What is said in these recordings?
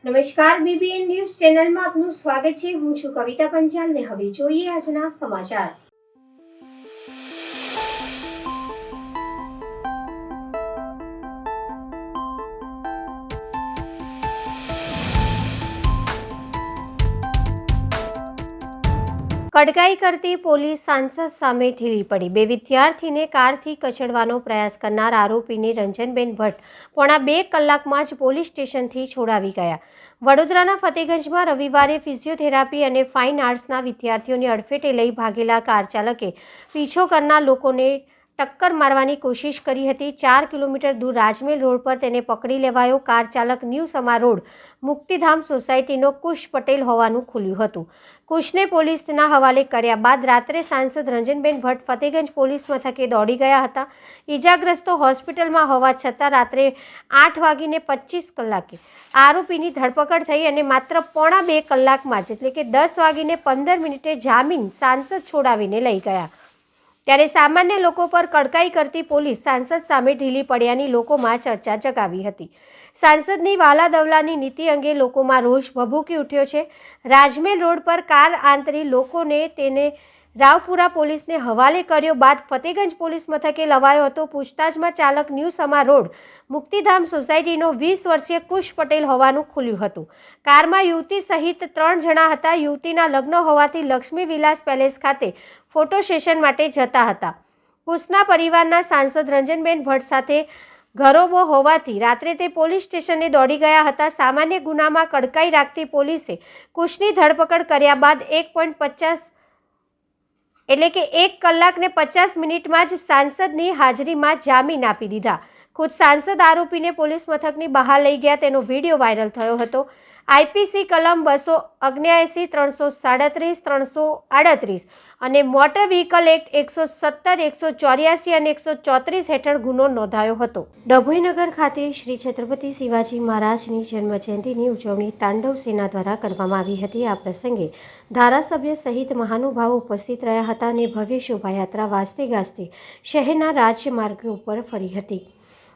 નમસ્કાર, BBN news ચેનલમાં આપનું સ્વાગત છે। હું છું કવિતા પંચાલ ને હવે જોઈએ આજના સમાચાર। કડકાઈ કરતી પોલીસ સાંસદ સામે ઢીલી પડી। બે વિદ્યાર્થીને કારથી કચડવાનો પ્રયાસ કરનાર આરોપીને રંજનબેન ભટ્ટ પોણા 2 કલાકમાં જ પોલીસ સ્ટેશનથી છોડાવી ગયા। વડોદરાના ફતેગંજમાં રવિવારે ફિઝિયોથેરાપી અને ફાઇન આર્ટ્સના વિદ્યાર્થીઓને અડફેટે લઈ ભાગેલા કાર ચાલકે પીછો કરનાર લોકોને ટક્કર મારવાની કોશિશ કરી હતી। 4 કિલોમીટર દૂર રાજમેલ રોડ પર તેને પકડી લેવાયો। કાર ચાલક ન્યૂ સમા રોડ મુક્તિધામ સોસાયટીનો કુશ પટેલ હોવાનું ખુલ્યું હતું। કુશને પોલીસના હવાલે કર્યા બાદ રાત્રે સાંસદ રંજનબેન ભટ્ટ ફતેગંજ પોલીસ મથકે દોડી ગયા હતા। ઈજાગ્રસ્તો હોસ્પિટલમાં હોવા છતાં રાત્રે 8:25 આરોપીની ધરપકડ થઈ અને માત્ર પોણા 2 કલાકમાં જ એટલે કે 10:15 જામીન સાંસદ છોડાવીને લઈ ગયા। ત્યારે સામાન્ય લોકો પર કડકાઈ કરતી પોલીસ સાંસદ સામે ઢીલી પડ્યાની લોકોમાં ચર્ચા જગાવી હતી। સાંસદની વાલાદવલાની નીતિ અંગે લોકોમાં રોષ ભભૂકી ઉઠ્યો છે। રાજમેલ રોડ પર કાર આંતરી લોકોને તેને રાવપુરા પોલીસને હવાલે કર્યો બાદ ફતેગંજ પોલીસ મથકે લવાયો હતો। પૂછતાછમાં ચાલક ન્યૂ સમા રોડ મુક્તિધામ સોસાયટીનો 20 વર્ષીય કુશ પટેલ હોવાનું ખુલ્યું હતું। કારમાં યુવતી સહિત 3 જણા હતા। યુવતીના લગ્ન હોવાથી લક્ષ્મી વિલાસ પેલેસ ખાતે ફોટો સેશન માટે જતા હતા। કુશના પરિવારના સાંસદ રંજનબેન ભટ્ટ સાથે ઘરોબો હોવાથી રાત્રે તે પોલીસ સ્ટેશને દોડી ગયા હતા। સામાન્ય ગુનામાં કડકાઈ રાખતી પોલીસે કુશની ધરપકડ કર્યા બાદ 1 કલાક ને 50 મિનિટમાં જ સાંસદની હાજરીમાં જામીન આપી દીધા। ખુદ સાંસદ આરોપીને પોલીસ મથકની બહાર લઈ ગયા તેનો વિડીયો વાયરલ થયો હતો। આઈપીસી કલમ 279, 337, 338 અને મોટર વ્હીકલ એક્ટ 170, 184 અને 134 હેઠળ ગુનો નોંધાયો હતો। ડભોઈનગર ખાતે શ્રી છત્રપતિ શિવાજી મહારાજની જન્મજયંતિની ઉજવણી તાંડવ સેના દ્વારા કરવામાં આવી હતી। આ પ્રસંગે ધારાસભ્ય સહિત મહાનુભાવો ઉપસ્થિત રહ્યા હતા અને ભવ્ય શોભાયાત્રા વાજતે ગાજતે શહેરના રાજમાર્ગ ઉપર ફરી હતી।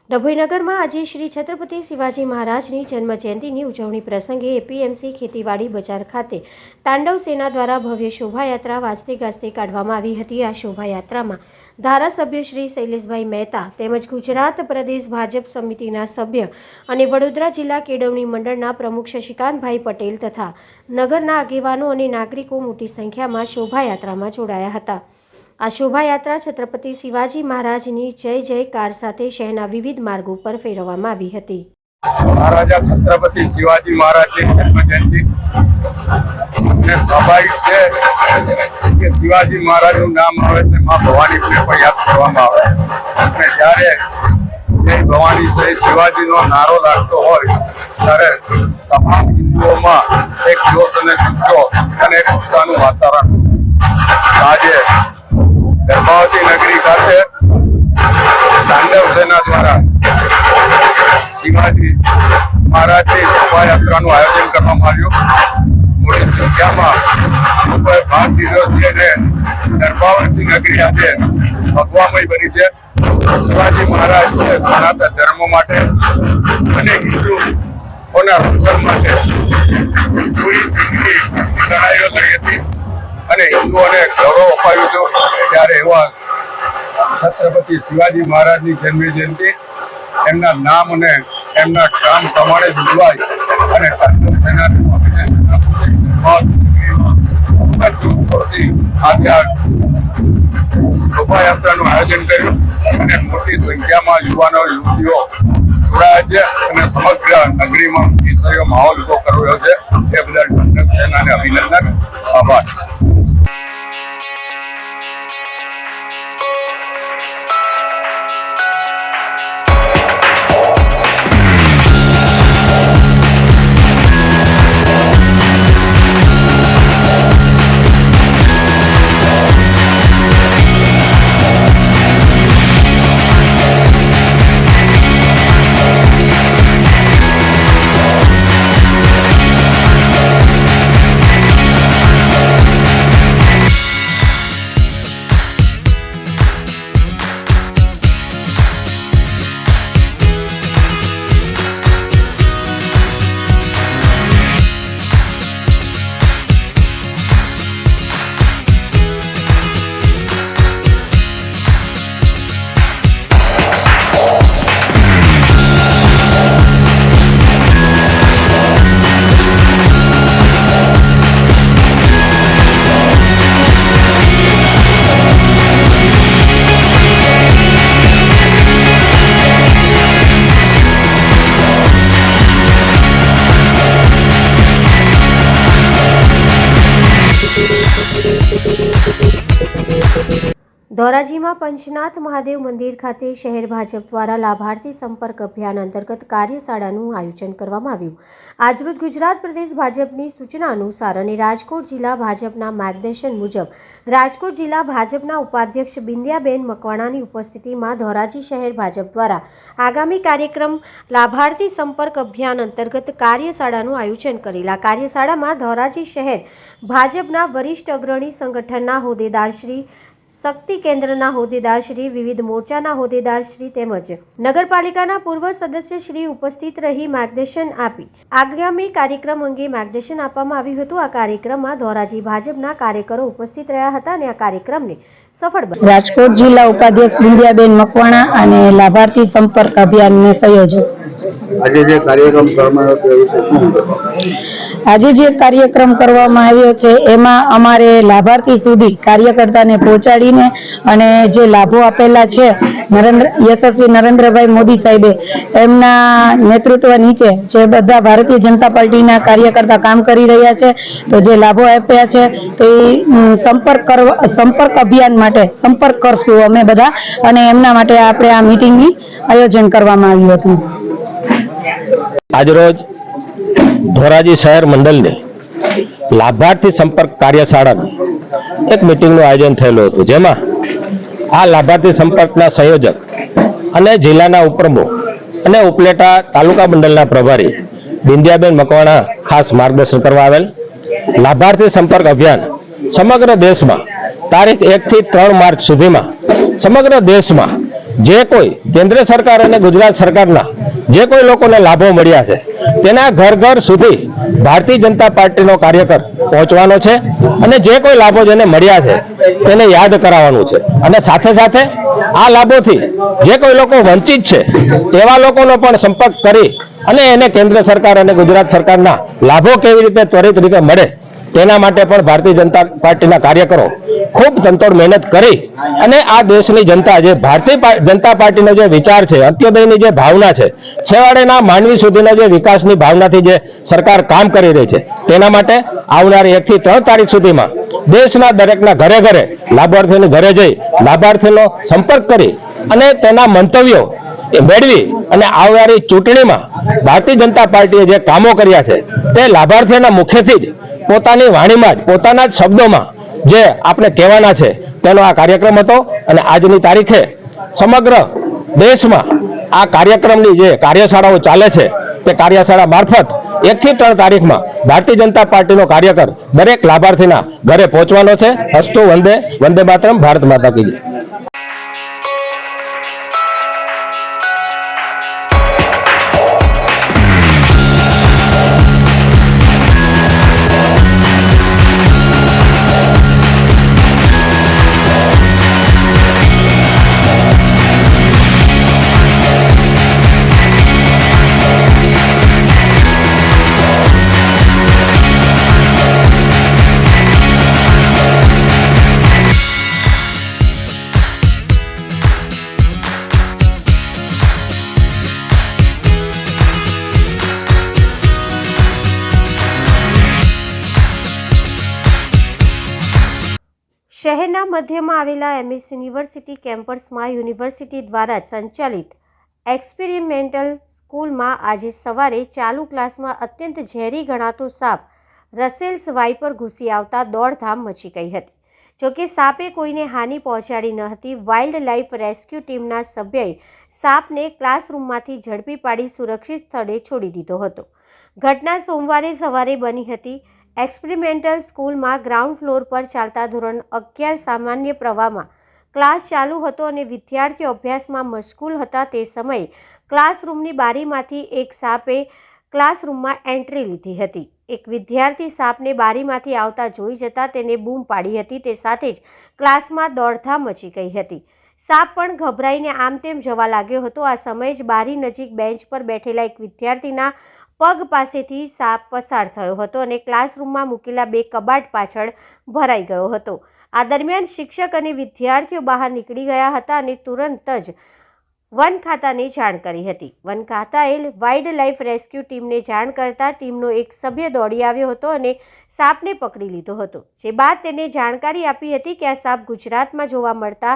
ડભોઈનગરમાં આજે શ્રી છત્રપતિ શિવાજી મહારાજની જન્મજયંતિની ઉજવણી પ્રસંગે એપીએમસી ખેતીવાડી બજાર ખાતે તાંડવ સેના દ્વારા ભવ્ય શોભાયાત્રા વાજતે ગાજતે કાઢવામાં આવી હતી। આ શોભાયાત્રામાં ધારાસભ્ય શ્રી શૈલેષભાઈ મહેતા તેમજ ગુજરાત પ્રદેશ ભાજપ સમિતિના સભ્ય અને વડોદરા જિલ્લા કેળવણી મંડળના પ્રમુખ શશિકાંતભાઈ પટેલ તથા નગરના આગેવાનો અને નાગરિકો મોટી સંખ્યામાં શોભાયાત્રામાં જોડાયા હતા। આ શોભાયાત્રા છત્રપતિ શિવાજી મહારાજની જય જયકાર સાથે શહેરના વિવિધ માર્ગો પર ફેરવવામાં આવી હતી। મહારાજા છત્રપતિ શિવાજી મહારાજની જન્મજયંતિ સ્વાભાવિક છે કે શિવાજી મહારાજનું નામ આવે એટલે માં ભવાનીને પણ યાદ કરવામાં આવે અને જ્યારે જય ભવાની જય શિવાજીનો નારો લાગતો હોય ત્યારે તમામ હિન્દુઓમાં એક જોશ અને જુસ્સો અને એક ઉત્સાહનું વાતાવરણ। આજે ગર્ભાવતી નગરી ખાતે તાંડવ સેના દ્વારા શિવાજી મહારાજની શોભાયાત્રાનું આયોજન કરવામાં આવ્યું। મોટી સંખ્યામાં લોકોએ ભાગ લીધો છે અને ગર્ભાવતી નગરી આજે ભગવામય બની છે। શિવાજી મહારાજ સનાતન ધર્મ માટે અને હિન્દુઓના રક્ષણ માટે પૂરી જિંદગી લડાઈઓ લડી હતી અને હિન્દુઓને ગૌરવ અપાયું હતું। ત્યારે એવા છત્રપતિ શિવાજી મહારાજની જન્મજયંતિ એમના નામ અને એમના કામ પ્રમાણે જ ઉજવાય અને તાંડવ સેનાનું અભિનંદન આપું છું। ખૂબ જ જોશોથી આજે આ શોભાયાત્રાનું આયોજન કર્યું અને મોટી સંખ્યામાં યુવાનો યુવતીઓ જોડાયા છે અને સમગ્ર નગરીમાં કેસરીયો માહોલ ઉભો કર્યો છે। એ બદલ તાંડવ સેનાને અભિનંદન, આભાર। ધોરાજીમાં પંચનાથ મહાદેવ મંદિર ખાતે શહેર ભાજપ દ્વારા લાભાર્થી સંપર્ક અભિયાન અંતર્ગત કાર્યશાળાનું આયોજન કરવામાં આવ્યું. આજરોજ ગુજરાત પ્રદેશ ભાજપની સૂચના અનુસાર અને રાજકોટ જિલ્લા ભાજપના માર્ગદર્શન મુજબ રાજકોટ જિલ્લા ભાજપના ઉપાધ્યક્ષ બિંદિયાબેન મકવાણાની ઉપસ્થિતિમાં ધોરાજી શહેર ભાજપ દ્વારા આગામી કાર્યક્રમ લાભાર્થી સંપર્ક અભિયાન અંતર્ગત કાર્યશાળાનું આયોજન કરેલા. કાર્યશાળામાં ધોરાજી શહેર ભાજપના વરિષ્ઠ અગ્રણી સંગઠનના હોદ્દેદારશ્રી, શક્તિ કેન્દ્રના હોદ્દેદારશ્રી, વિવિધ મોરચાના હોદ્દેદારશ્રી તેમજ નગરપાલિકાના પૂર્વ સદસ્યશ્રી ઉપસ્થિત રહી માર્ગદર્શન આપી આગામી કાર્યક્રમ અંગે માર્ગદર્શન આપવામાં આવ્યું હતું. આ કાર્યક્રમમાં ધોરાજી ભાજપના કાર્યકરો ઉપસ્થિત રહ્યા હતા અને આ કાર્યક્રમને સફળ બનાવ્યો. રાજકોટ જિલ્લા ઉપાધ્યક્ષ બિંદિયાબેન મકવાણા અને લાભાર્થી સંપર્ક અભિયાનના સંયોજક. આજે જે કાર્યક્રમ કરવામાં આવ્યો છે એમાં અમારે લાભાર્થી સુધી કાર્યકર્તાને પહોંચાડીને અને જે લાભો આપેલા છે યશસ્વી નરેન્દ્રભાઈ મોદી સાહેબે એમના નેતૃત્વ નીચે જે બધા ભારતીય જનતા પાર્ટીના કાર્યકર્તા કામ કરી રહ્યા છે, તો જે લાભો આપ્યા છે તો એ સંપર્ક અભિયાન માટે સંપર્ક કરશું અમે બધા, અને એમના માટે આપણે આ મીટિંગની આયોજન કરવામાં આવ્યું હતું. આજરોજ ધોરાજી શહેર મંડળની લાભાર્થી સંપર્ક કાર્યશાળાની એક મિટિંગનું આયોજન થયેલું હતું, જેમાં આ લાભાર્થી સંપર્કના સંયોજક અને જિલ્લાના ઉપપ્રમુખ અને ઉપલેટા તાલુકા મંડળના પ્રભારી બિંદિયાબેન મકવાણા ખાસ માર્ગદર્શન કરવા આવેલ. લાભાર્થી સંપર્ક અભિયાન સમગ્ર દેશમાં તારીખ 1 થી 3 માર્ચ સુધીમાં સમગ્ર દેશમાં જે કોઈ કેન્દ્ર સરકાર અને ગુજરાત સરકારના જે કોઈ લોકોને લાભો મળ્યા છે તેના ઘર ઘર સુધી ભારતીય જનતા પાર્ટીનો કાર્યકર પહોંચવાનો છે અને જે કોઈ લાભો જેને મળ્યા છે તેને યાદ કરાવવાનું છે, અને સાથે સાથે આ લાભોથી જે કોઈ લોકો વંચિત છે તેવા લોકોનો પણ સંપર્ક કરી અને એને કેન્દ્ર સરકાર અને ગુજરાત સરકારના લાભો કેવી રીતે ત્વરિત રીતે મળે તેના માટે પણ ભારતીય જનતા પાર્ટીના કાર્યકરો ખૂબ તનતોડ મહેનત કરી અને આ દેશની જનતા, જે ભારતીય જનતા પાર્ટીનો જે વિચાર છે, અંત્યોદયની જે ભાવના છે, છેવાડેના માનવી સુધીનો જે વિકાસની ભાવનાથી જે સરકાર કામ કરી રહી છે, તેના માટે આવનારી 1 થી 3 તારીખ સુધીમાં દેશના દરેકના ઘરે ઘરે લાભાર્થીઓની ઘરે જઈ લાભાર્થીનો સંપર્ક કરી અને તેના મંતવ્યો મેળવી અને આવનારી ચૂંટણીમાં ભારતીય જનતા પાર્ટીએ જે કામો કર્યા છે તે લાભાર્થીઓના મુખેથી જ પોતાની વાણીમાં જ પોતાના જ શબ્દોમાં જે આપણે કહેવાના છે તેનો આ કાર્યક્રમ હતો. અને આજની તારીખે સમગ્ર દેશમાં આ કાર્યક્રમની જે કાર્યશાળાઓ ચાલે છે તે કાર્યશાળા મારફત 1 થી 3 તારીખમાં ભારતીય જનતા પાર્ટીનો કાર્યકર દરેક લાભાર્થીના ઘરે પહોંચવાનો છે. અસ્તુ વંદે વંદે માતરમ, ભારત માતા કી જય. શહેરના મધ્યમાં આવેલા MS યુનિવર્સિટી કેમ્પસમાં યુનિવર્સિટી દ્વારા સંચાલિત એક્સપેરિમેન્ટલ સ્કૂલમાં આજે સવારે ચાલુ ક્લાસમાં અત્યંત ઝેરી ગણાતો સાપ રસેલ્સ વાઇપર ઘૂસી આવતા દોડધામ મચી ગઈ હતી. જોકે સાપે કોઈને હાનિ પહોંચાડી ન હતી. વાઇલ્ડ લાઇફ રેસ્ક્યુ ટીમના સભ્યએ સાપને ક્લાસરૂમમાંથી ઝડપી પાડી સુરક્ષિત સ્થળે છોડી દીધો હતો. ઘટના સોમવારે સવારે બની હતી. એક્સપેરિમેન્ટલ સ્કૂલમાં ગ્રાઉન્ડ ફ્લોર પર ચાલતા ધોરણ 11 સામાન્ય પ્રવાહમાં ક્લાસ ચાલુ હતો અને વિદ્યાર્થીઓ અભ્યાસમાં મશગુલ હતા. તે સમયે ક્લાસરૂમની બારીમાંથી એક સાપે ક્લાસરૂમમાં એન્ટ્રી લીધી હતી. એક વિદ્યાર્થી સાપને બારીમાંથી આવતા જોઈ જતા તેને બૂમ પાડી હતી. તે સાથે જ ક્લાસમાં દોડધામ મચી ગઈ હતી. સાપ પણ ગભરાઈને આમ તેમ જવા લાગ્યો હતો. આ સમયે જ બારી નજીક બેન્ચ પર બેઠેલા એક વિદ્યાર્થીના પગ પાસેથી સાપ પસાર થયો હતો અને ક્લાસરૂમમાં મૂકેલા 2 કબાટ પાછળ ભરાઈ ગયો હતો. આ દરમિયાન શિક્ષક અને વિદ્યાર્થીઓ બહાર નીકળી ગયા હતા અને તુરંત જ વન ખાતાને જાણ કરી હતી. વન ખાતાએ વાઇલ્ડ લાઇફ રેસ્ક્યુ ટીમને જાણ કરતા ટીમનો એક સભ્ય દોડી આવ્યો હતો અને સાપને પકડી લીધો હતો, જે બાદ તેને જાણકારી આપી હતી કે આ સાપ ગુજરાતમાં જોવા મળતા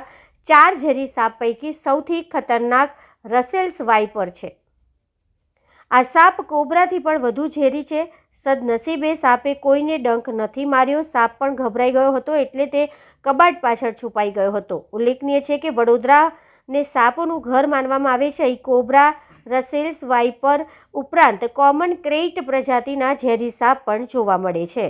4 ઝેરી સાપ પૈકી સૌથી ખતરનાક રસેલ્સ વાઇપર છે. આ સાપ કોબરાથી પણ વધુ ઝેરી છે. સદનસીબે સાપે કોઈને ડંખ નથી માર્યો. સાપ પણ ગભરાઈ ગયો હતો એટલે તે કબાટ પાછળ છુપાઈ ગયો હતો. ઉલ્લેખનીય છે કે વડોદરાને સાપોનું ઘર માનવામાં આવે છે. અહીં કોબરા, રસેલ્સ વાઇપર ઉપરાંત કોમન ક્રેઇટ પ્રજાતિના ઝેરી સાપ પણ જોવા મળે છે.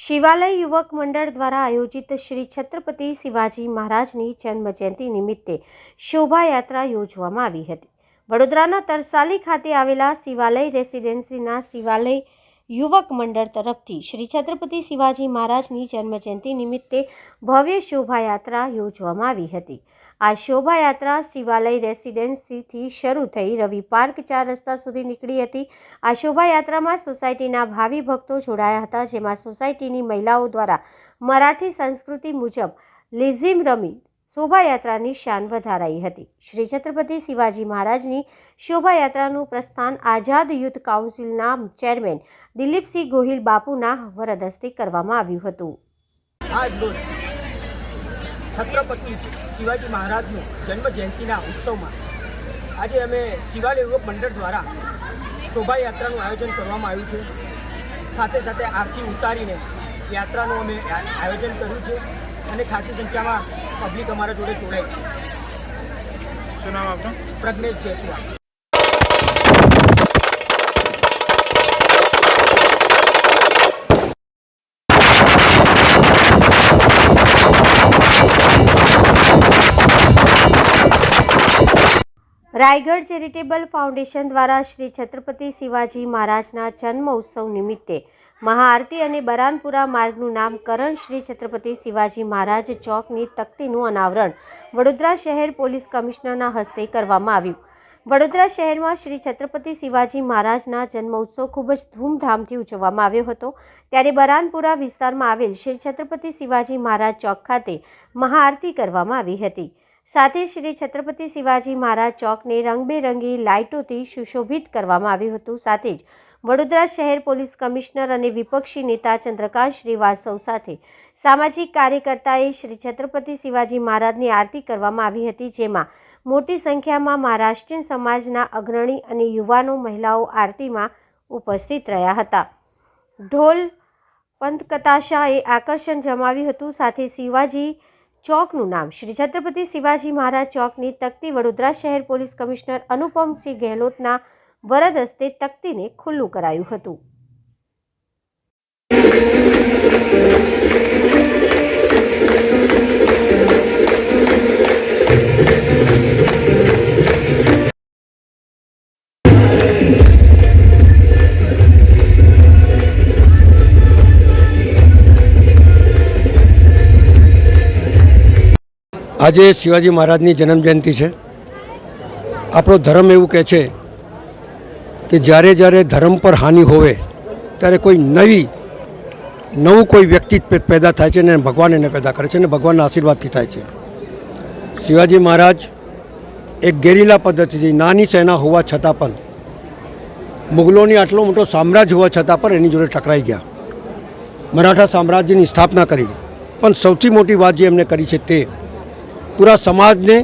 શિવાલય યુવક મંડળ દ્વારા આયોજિત શ્રી છત્રપતિ શિવાજી મહારાજની જન્મજયંતિ નિમિત્તે શોભાયાત્રા યોજવામાં આવી હતી. વડોદરાના તરસાલી ખાતે આવેલા શિવાલય રેસિડેન્સીના શિવાલય યુવક મંડળ તરફથી શ્રી છત્રપતિ શિવાજી મહારાજની જન્મજયંતિ નિમિત્તે ભવ્ય શોભાયાત્રા યોજવામાં આવી હતી. આ શોભાયાત્રા શિવાલય રેસિડેન્સીથી શરૂ થઈ રવિ પાર્ક 4 રસ્તા સુધી નીકળી હતી. આ શોભાયાત્રામાં સોસાયટીના ભાવિ ભક્તો જોડાયા હતા, જેમાં સોસાયટીની મહિલાઓ દ્વારા મરાઠી સંસ્કૃતિ મુજબ લેઝીમ રમી શોભાયાત્રાની શાન વધારાઈ હતી. શ્રી છત્રપતિ શિવાજી મહારાજની શોભાયાત્રાનું પ્રસ્થાન આઝાદ યુથ કાઉન્સિલના ચેરમેન દિલીપસિંહ ગોહિલ બાપુના વરદ હસ્તે કરવામાં આવ્યું હતું. છત્રપતિ શિવાજી મહારાજનું જન્મ જયંતિના ઉત્સવમાં આજે અમે શિવાલય યુવક મંડળ દ્વારા શોભાયાત્રાનું આયોજન કરવામાં આવ્યું છે. સાથે સાથે આરતી ઉતારીને યાત્રાનું અમે આયોજન કર્યું છે અને ખાસી સંખ્યામાં પબ્લિક અમારા જોડે જોડાય છે. શું નામ આપનું? પ્રજ્ઞેશ જયસ્વાલ. રાયગઢ ચેરિટેબલ ફાઉન્ડેશન દ્વારા શ્રી છત્રપતિ શિવાજી મહારાજના જન્મ ઉત્સવ નિમિત્તે મહાઆરતી અને બરાનપુરા માર્ગનું નામકરણ શ્રી છત્રપતિ શિવાજી મહારાજ ચોકની તકતીનું અનાવરણ વડોદરા શહેર પોલીસ કમિશનરના હસ્તે કરવામાં આવ્યું. વડોદરા શહેરમાં શ્રી છત્રપતિ શિવાજી મહારાજના જન્મ ઉત્સવ ખૂબ જ ધૂમધામથી ઉજવવામાં આવ્યો હતો. ત્યારે બરાનપુરા વિસ્તારમાં આવેલ શ્રી છત્રપતિ શિવાજી મહારાજ ચોક ખાતે મહાઆરતી કરવામાં આવી હતી. સાથે શ્રી છત્રપતિ શિવાજી મહારાજ ચોકને રંગબેરંગી લાઇટોથી સુશોભિત કરવામાં આવ્યું હતું. સાથે જ વડોદરા શહેર પોલીસ કમિશનર અને વિપક્ષી નેતા ચંદ્રકાંત શ્રીવાસ્તવ સાથે સામાજિક કાર્યકર્તાએ શ્રી છત્રપતિ શિવાજી મહારાજની આરતી કરવામાં આવી હતી, જેમાં મોટી સંખ્યામાં મહારાષ્ટ્રીયન સમાજના અગ્રણી અને યુવાનો મહિલાઓ આરતીમાં ઉપસ્થિત રહ્યા હતા. ઢોલ પંથકથાશાએ આકર્ષણ જમાવ્યું હતું. સાથે શિવાજી ચોકનું નામ શ્રી છત્રપતિ શિવાજી મહારાજ ચોકની તકતી વડોદરા શહેર પોલીસ કમિશનર અનુપમસિંહ ગેહલોતના વરદ હસ્તે તકતીને ખુલ્લું કરાયું હતું. આજે શિવાજી મહારાજની જન્મજયંતિ છે. આપણો ધર્મ એવું કહે છે કે જ્યારે જ્યારે ધર્મ પર હાનિ હોવે ત્યારે કોઈ નવું કોઈ વ્યક્તિ પેદા થાય છે અને ભગવાન એને પેદા કરે છે અને ભગવાનના આશીર્વાદથી થાય છે. શિવાજી મહારાજ એક ગેરીલા પદ્ધતિથી નાની સેના હોવા છતાં પણ મુગલોની આટલો મોટો સામ્રાજ્ય હોવા છતાં પણ એની જોડે ટકરાઈ ગયા. મરાઠા સામ્રાજ્યની સ્થાપના કરી, પણ સૌથી મોટી વાત જે એમણે કરી છે તે પૂરા સમાજને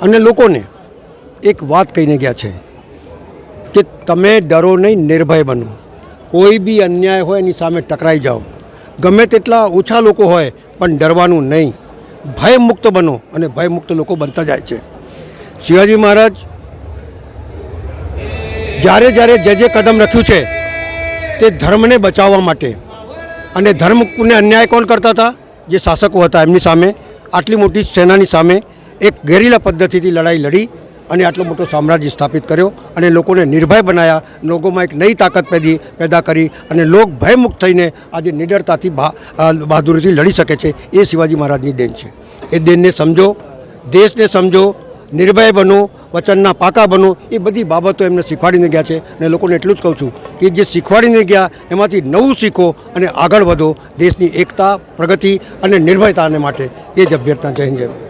અને લોકોને એક વાત કહીને ગયા છે કે તમે ડરો નહીં, નિર્ભય બનો. કોઈ બી અન્યાય હોય એની સામે ટકરાઈ જાઓ. ગમે તેટલા ઓછા લોકો હોય પણ ડરવાનું નહીં, ભયમુક્ત બનો. અને ભયમુક્ત લોકો બનતા જાય છે. શિવાજી મહારાજ જ્યારે જે કદમ રખ્યું છે તે ધર્મને બચાવવા માટે, અને ધર્મને અન્યાય કોણ કરતા હતા? જે શાસકો હતા એમની સામે, આટલી મોટી સેનાની સામે એક ગેરીલા પદ્ધતિથી લડાઈ લડી અને આટલો મોટો સામ્રાજ્ય સ્થાપિત કર્યો અને લોકોને નિર્ભય બનાવ્યા. લોકોમાં એક નવી તાકાત પેદા કરી અને લોક ભયમુક્ત થઈને આજે નિડરતાથી બહાદુરીથી લડી શકે છે. એ શિવાજી મહારાજની દેન છે. એ દેનને સમજો, દેશને સમજો, નિર્ભય બનો, વચનના પાકા બનો. એ બધી બાબતો એમને શીખવાડીને ગયા છે. અને લોકોને એટલું જ કહું છું કે જે શીખવાડીને ગયા એમાંથી નવું શીખો અને આગળ વધો, દેશની એકતા, પ્રગતિ અને નિર્ભયતાને માટે. એ જ અભ્યર્થના. જય હિન્દ, જય ભારત.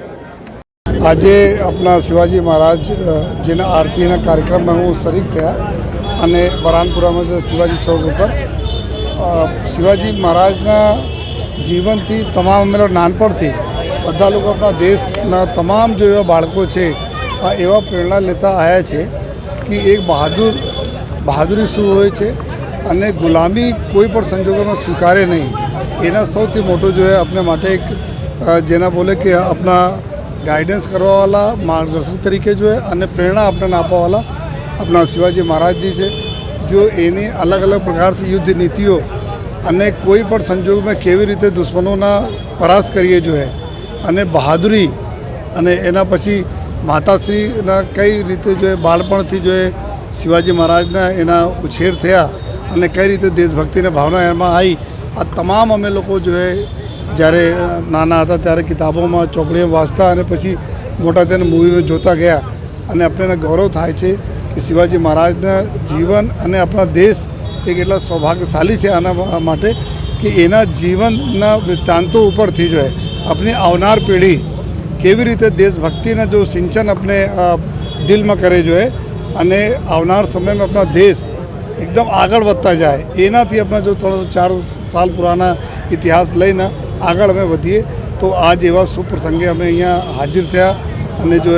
આજે આપણા શિવાજી મહારાજ જેના આરતીના કાર્યક્રમમાં હું શરીક થયા અને બરાનપુરામાં છે શિવાજી ચોક ઉપર. શિવાજી મહારાજના જીવનથી તમામ અમે નાનપણથી બધા લોકો આપણા દેશના તમામ જે એવા બાળકો છે આ એવા પ્રેરણા લેતા આવ્યા છે કે એક બહાદુરી શું હોય છે અને ગુલામી કોઈ પણ સંજોગોમાં સ્વીકારે નહીં. એના સૌથી મોટો જો આપણે માટે એક જેના બોલે કે આપણા ગાइडेंस करवावाला मार्गदर्शक तरीके जो है અને प्रेरणा આપણને આપવાવાલા આપણા શિવાજી મહારાજજી છે. જો એની અલગ અલગ પ્રકારની યુદ્ધ નીતિઓ અને કોઈ પણ સંજોગમાં કેવી રીતે દુશ્મનોના પરાસ્ત કરીએ જો હે અને બહાદુરી અને એના પછી માતાશ્રીના કઈ રીતે જો બાળપણથી જો શિવાજી મહારાજના એના ઉછેર થયા અને કઈ રીતે દેશભક્તિની ભાવના એમાં આવી. આ તમામ અમે લોકો જો જ્યારે નાના હતા ત્યારે કિતાબોમાં ચોપડીમાં વાંચતા અને પછી મોટા થઈને મૂવીમાં જોતા ગયા અને આપણને ગૌરવ થાય છે કે શિવાજી મહારાજના જીવન અને આપણા દેશ એક એટલા સૌભાગ્યશાળી છે આના માટે કે એના જીવનના વૃત્તાંતો ઉપરથી જો આપણી આવનાર પેઢી કેવી રીતે દેશભક્તિના જો સિંચન આપણે દિલમાં કરે જો અને આવનાર સમયમાં આપણા દેશ એકદમ આગળ વધતા જાય. એનાથી આપણા જો થોડો 4 સાલ પુરાના ઇતિહાસ લઈને આગળ અમે વધીએ તો આજ એવા શુભ પ્રસંગે અમે અહીંયા હાજર થયા અને જો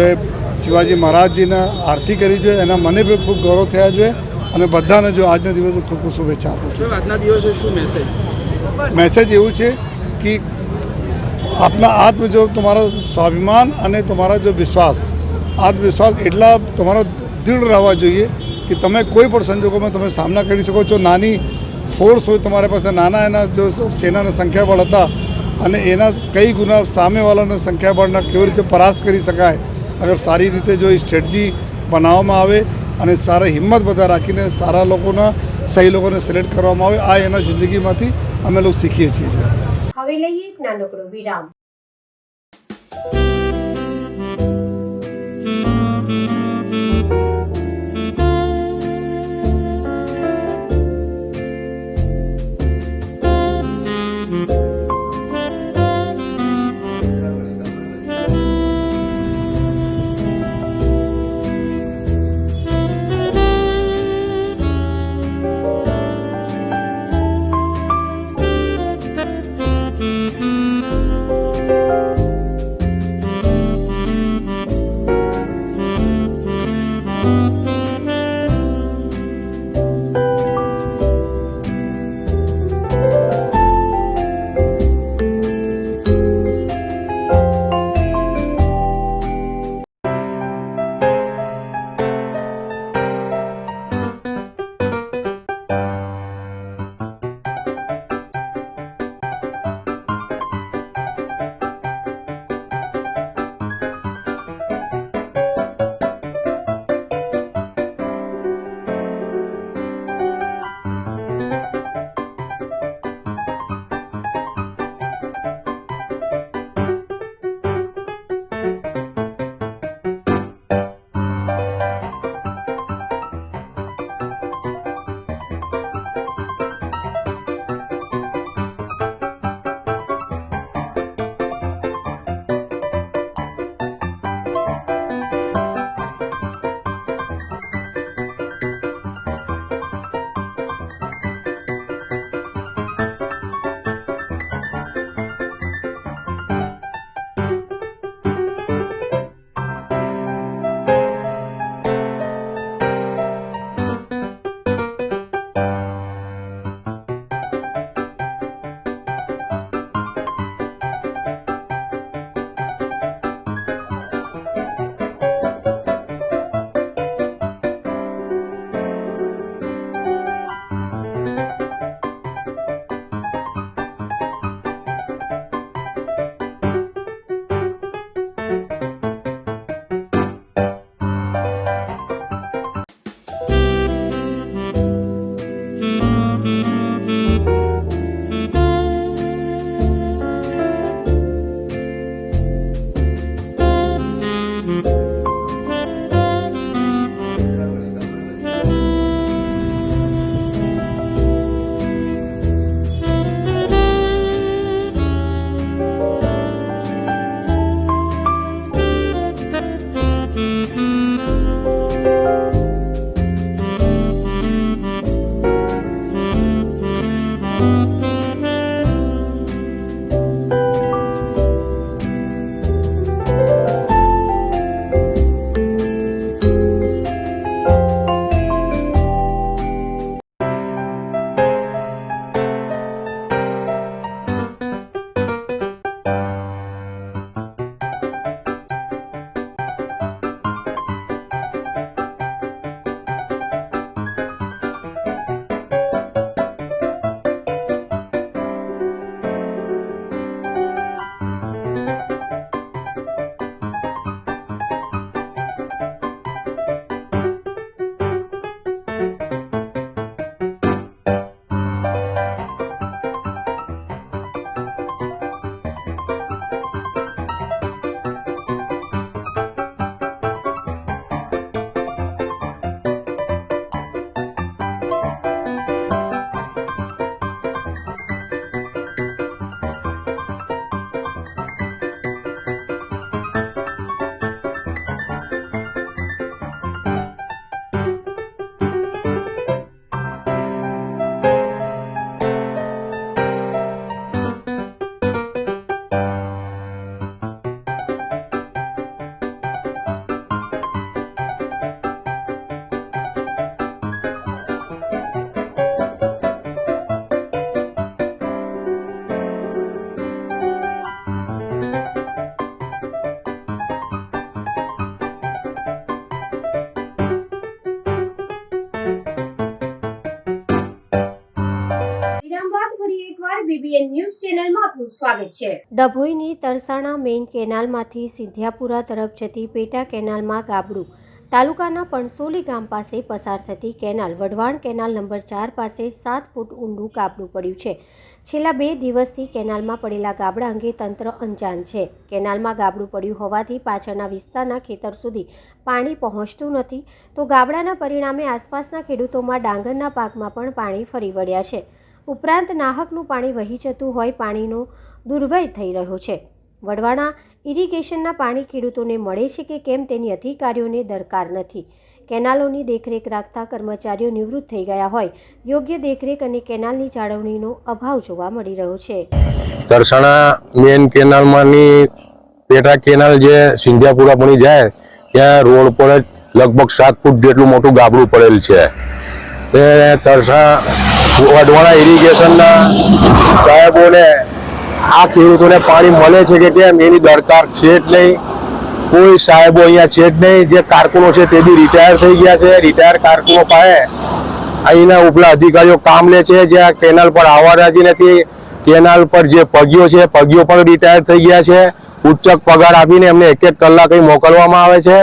શિવાજી મહારાજજીના આરતી કરી જોઈએ એના મને પણ ખૂબ ગૌરવ થયા જોઈએ અને બધાને જો આજના દિવસે ખૂબ ખૂબ શુભેચ્છા આપું છું. આજના દિવસે શું મેસેજ એવું છે કે આપના આત્મ જો તમારો સ્વાભિમાન અને તમારા જો આત્મવિશ્વાસ એટલા તમારા દૃઢ રહેવા જોઈએ કે તમે કોઈ પણ સંજોગોમાં તમે સામના કરી શકો છો. નાની ફોર્સ હોય તમારી પાસે, નાના એના જો સેનાના સંખ્યાબળ હતા અને એના કઈ ગુના સામેવાળાના સંખ્યાબળના કેવી રીતે પરાસ્ત કરી શકાય અગર સારી રીતે જો એ સ્ટ્રેટજી બનાવવામાં આવે અને સારા હિંમત બધા રાખીને સારા લોકોના સહી લોકોને સિલેક્ટ કરવામાં આવે. આ એના જિંદગીમાંથી અમે લોકો શીખીએ છીએ. હવે લઈએ એક નાનકડો વિરામ. BBN ન્યૂઝ ચેનલમાં આપનું સ્વાગત છે। ડભોઈની તરસાણા મેઇન કેનાલમાંથી સિંધિયાપુરા તરફ જતી પેટા કેનાલમાં ગાબડું તાલુકાના પણસોલી ગામ પાસે પસાર થતી કેનાલ વઢવાણ કેનાલ નંબર 4 પાસે 7 ફૂટ ઊંડું ગાબડું પડ્યું છે। છેલ્લા 2 દિવસથી કેનાલમાં પડેલા ગાબડા અંગે તંત્ર અંજાન છે। કેનાલમાં ગાબડું પડ્યું હોવાથી પાછળના વિસ્તારના ખેતર સુધી પાણી પહોંચતું નથી, તો ગાબડાના પરિણામે આસપાસના ખેડૂતોમાં ડાંગરના પાકમાં પણ પાણી ફરી વળ્યા છે। ઉપરાંત નાહકનું પાણી વહી જતું હોય પાણીનો દુર્વ્યય થઈ રહ્યો છે। વઢવાણા ઇરિગેશનના પાણી ખેડૂતોને મળે છે કે કેમ તેની અધિકારીઓને દરકાર નથી। કેનાલોની દેખરેખ રાખતા કર્મચારીઓ નિવૃત્ત થઈ ગયા હોય યોગ્ય દેખરેખ અને કેનાલની જાળવણીનો અભાવ જોવા મળી રહ્યો છે। તરસાણા મેન કેનાલમાંની પેટા કેનાલ જે સિંધિયાપુરા પણ જાય ત્યાં રોડ પર જ લગભગ 7 ફૂટ જેટલું મોટું ગાબડું પડેલ છે। તે વઢવાણા ઇરિગેશનના સાહેબોને આ ખેડૂતોને પાણી મળે છે કે કેમ એની દરકાર છે જ નહીં। કોઈ સાહેબો અહીંયા છે જ નહીં। જે કારકુનો છે તે બી રિટાયર થઈ ગયા છે। રિટાયર કારકુનો પાસે અહીંના ઉપલા અધિકારીઓ કામ લે છે, જ્યાં કેનાલ પર આવવા રાજી નથી। કેનાલ પર જે પગીઓ છે પગીઓ પણ રિટાયર થઈ ગયા છે। ઉચ્ચક પગાર આપીને એમને 1-1 કલાક અહીં મોકલવામાં આવે છે।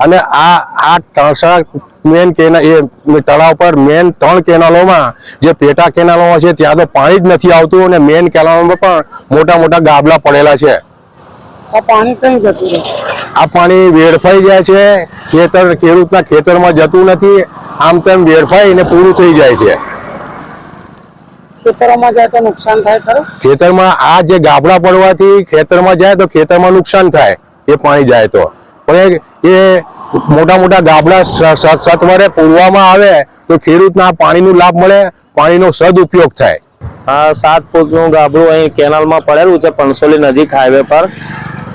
અને આ તરસાણા મેન કેનાલ એ તળાવ પર મેન 3 કેનાલોમાં જે પેટા કેનાલોમાં છે ત્યાં તો પાણી જ નથી આવતું અને મેન કેનાલોમાં પણ મોટા મોટા ગાબલા પડેલા છે। આ પાણી કઈ જતું રહે? આ પાણી વેડફાઈ જાય છે, ખેડૂતના ખેતરમાં જતું નથી, આમ તેમ વેડફાઈને પૂરું થઈ જાય છે। ખેતરોમાં જાય તો નુકસાન થાય ખરું? ખેતરમાં આ જે ગાબડા પડવાથી ખેતરમાં જાય તો ખેતરમાં નુકસાન થાય એ પાણી જાય તો, પણ એ મોટા મોટા ગાબડા સત્વરે પૂરવામાં આવે તો ખેડૂતના પાણીનો લાભ મળે, પાણીનો સદુપયોગ થાય। આ 7 ફૂટનું ગાબડું અહીં કેનાલમાં પડેલું છે પણસોલી નજીક હાઈવે પર।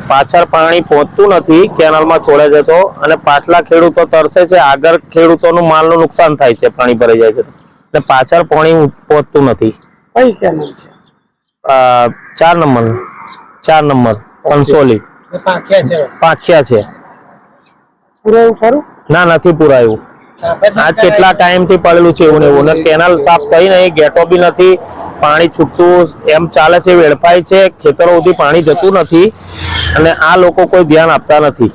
પાછળ પાણી પહોંચતું નથી કેનાલમાં છોડે છે તો, અને પાછલા ખેડૂતો તરસે છે, આગળ ખેડૂતોનું માલનું નુકસાન થાય છે પાણી ભરાઈ જાય છે અને પાછળ પાણી પહોંચતું નથી। કઈ કેનાલ છે? 4 નંબર પણસોલી પાંખ્યા છે। પૂરેવું ખરું? ના, નથી પુરાયું। આ કેટલા ટાઈમ થી પડેલું છે એવું ને એવું, કેનાલ સાફ થઈ નહીં, ગેટો બી નથી, પાણી છૂટતું એમ ચાલે છે, વેડફાય છે, ખેતરો સુધી પાણી જતું નથી અને આ લોકો કોઈ ધ્યાન આપતા નથી।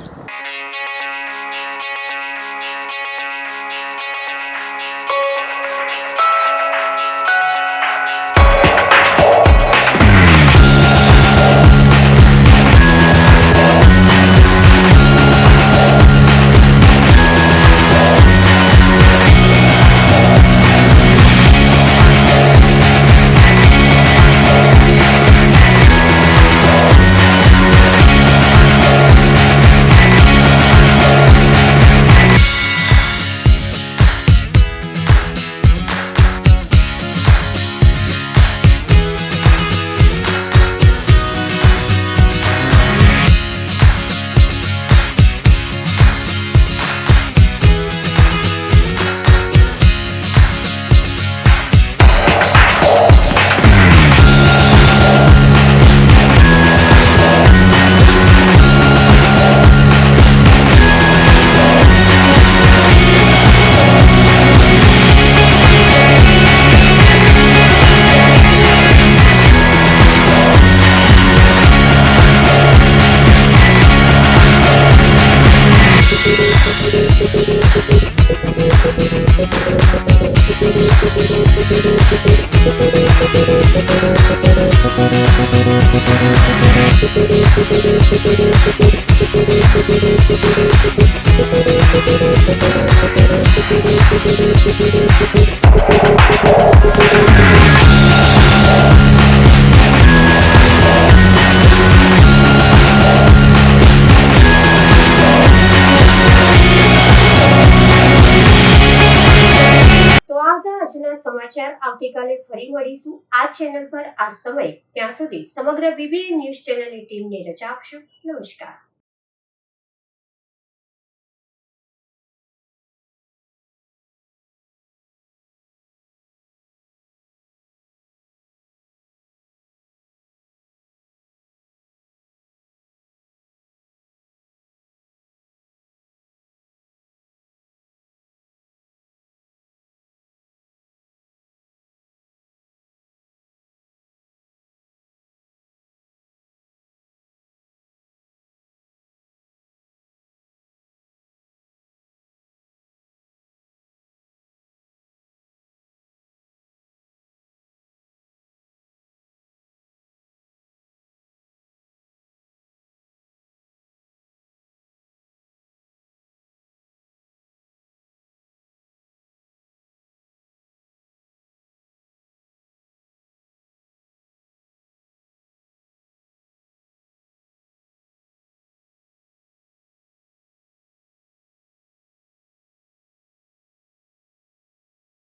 સમાચાર આવતીકાલે ફરી મળીશું આ ચેનલ પર આ સમય। ત્યાં સુધી સમગ્ર BBN ન્યૂઝ ચેનલની ટીમને રજા આપશો। નમસ્કાર।